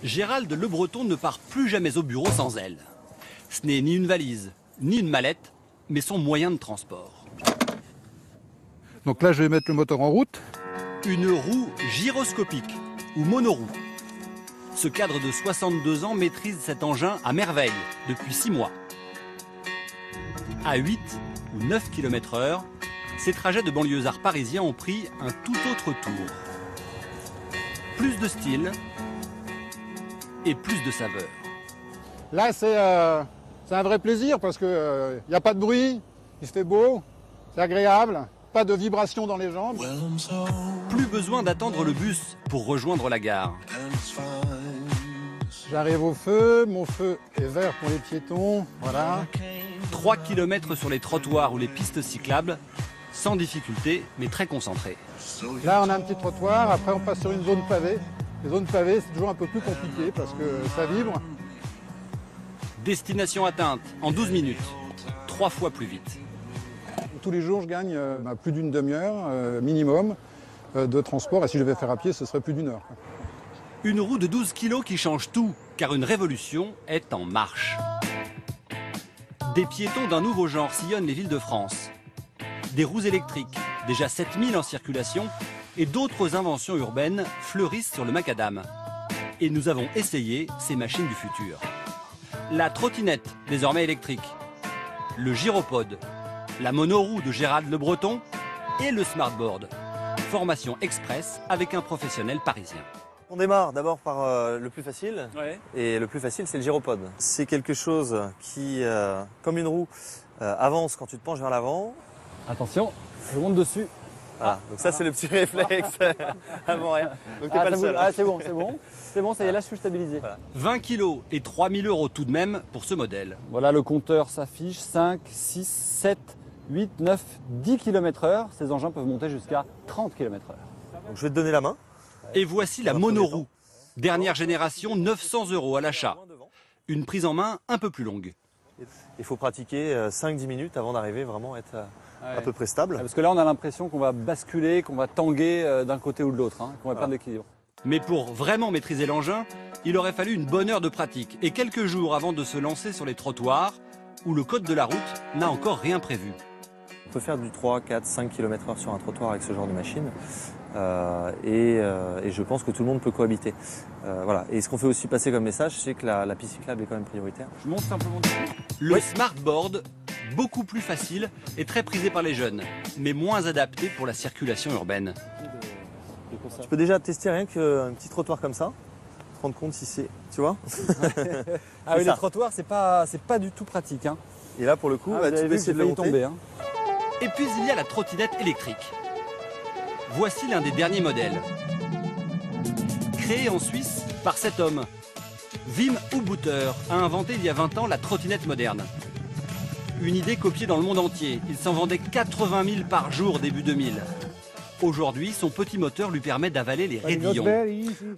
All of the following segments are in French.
Gérald Le Breton ne part plus jamais au bureau sans elle. Ce n'est ni une valise, ni une mallette, mais son moyen de transport. Donc là, je vais mettre le moteur en route. Une roue gyroscopique ou monoroue. Ce cadre de 62 ans maîtrise cet engin à merveille depuis 6 mois. À 8 ou 9 km/h, ces trajets de banlieusards parisiens ont pris un tout autre tour. Plus de style et plus de saveur. Là, c'est un vrai plaisir parce qu'il n'y a pas de bruit, il fait beau, c'est agréable, pas de vibration dans les jambes. Plus besoin d'attendre le bus pour rejoindre la gare. J'arrive au feu, mon feu est vert pour les piétons, voilà. 3 km sur les trottoirs ou les pistes cyclables, sans difficulté, mais très concentré. Là, on a un petit trottoir, après on passe sur une zone pavée. Les zones pavées, c'est toujours un peu plus compliqué parce que ça vibre. Destination atteinte en 12 minutes, 3 fois plus vite. Tous les jours, je gagne plus d'une demi-heure minimum de transport. Et si je devais faire à pied, ce serait plus d'une heure. Une roue de 12 kg qui change tout, car une révolution est en marche. Des piétons d'un nouveau genre sillonnent les villes de France. Des roues électriques, déjà 7000 en circulation, et d'autres inventions urbaines fleurissent sur le macadam. Et nous avons essayé ces machines du futur. La trottinette, désormais électrique, le gyropode, la monoroue de Gérald Le Breton et le smartboard. Formation express avec un professionnel parisien. On démarre d'abord par le plus facile, Ouais. et le plus facile c'est le gyropode. C'est quelque chose qui, comme une roue, avance quand tu te penches vers l'avant. Attention, je monte dessus. Voilà, donc ça c'est le petit réflexe avant rien. Donc t'es pas le seul. Ah, c'est bon, c'est bon. C'est bon, ça y est, là je suis stabilisé. Voilà. 20 kg et 3000 € tout de même pour ce modèle. Voilà, le compteur s'affiche 5, 6, 7, 8, 9, 10 km/h. Ces engins peuvent monter jusqu'à 30 km/h. Donc je vais te donner la main. Et voici la monoroue. Dernière génération, 900 € à l'achat. Une prise en main un peu plus longue. Il faut pratiquer 5-10 minutes avant d'arriver vraiment à être à peu près stable. Parce que là on a l'impression qu'on va basculer, qu'on va tanguer d'un côté ou de l'autre, qu'on va perdre l'équilibre. Mais pour vraiment maîtriser l'engin, il aurait fallu une bonne heure de pratique et quelques jours avant de se lancer sur les trottoirs où le code de la route n'a encore rien prévu. On peut faire du 3, 4, 5 km/h sur un trottoir avec ce genre de machine. Et je pense que tout le monde peut cohabiter. Voilà. Et ce qu'on fait aussi passer comme message, c'est que la piste cyclable est quand même prioritaire. Je monte simplement dessus. Le smartboard, beaucoup plus facile et très prisé par les jeunes, mais moins adapté pour la circulation urbaine. Tu peux déjà tester rien qu'un petit trottoir comme ça, te rendre compte si c'est, tu vois. Ah oui, les trottoirs, c'est pas du tout pratique. Et là, pour le coup, tu peux essayer de le monter. Tomber. Et puis il y a la trottinette électrique. Voici l'un des derniers modèles. Créé en Suisse par cet homme, Wim Ubuther a inventé il y a 20 ans la trottinette moderne. Une idée copiée dans le monde entier. Il s'en vendait 80 000 par jour début 2000. Aujourd'hui, son petit moteur lui permet d'avaler les raidillons.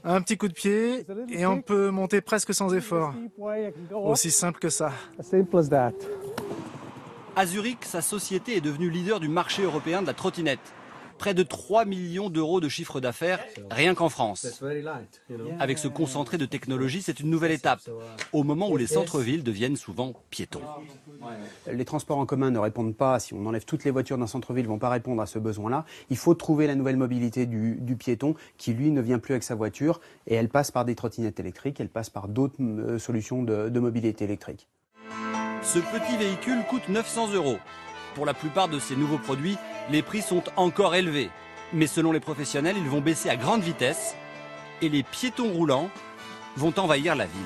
Un petit coup de pied et on peut monter presque sans effort. Aussi simple que ça. À Zurich, sa société est devenue leader du marché européen de la trottinette. Près de 3 millions d'euros de chiffre d'affaires, rien qu'en France. Avec ce concentré de technologie, c'est une nouvelle étape, au moment où les centres-villes deviennent souvent piétons. Les transports en commun ne répondent pas, si on enlève toutes les voitures d'un centre-ville, ne vont pas répondre à ce besoin-là. Il faut trouver la nouvelle mobilité du piéton qui, lui, ne vient plus avec sa voiture. Et elle passe par des trottinettes électriques, elle passe par d'autres solutions de mobilité électrique. Ce petit véhicule coûte 900 €. Pour la plupart de ces nouveaux produits, les prix sont encore élevés. Mais selon les professionnels, ils vont baisser à grande vitesse et les piétons roulants vont envahir la ville.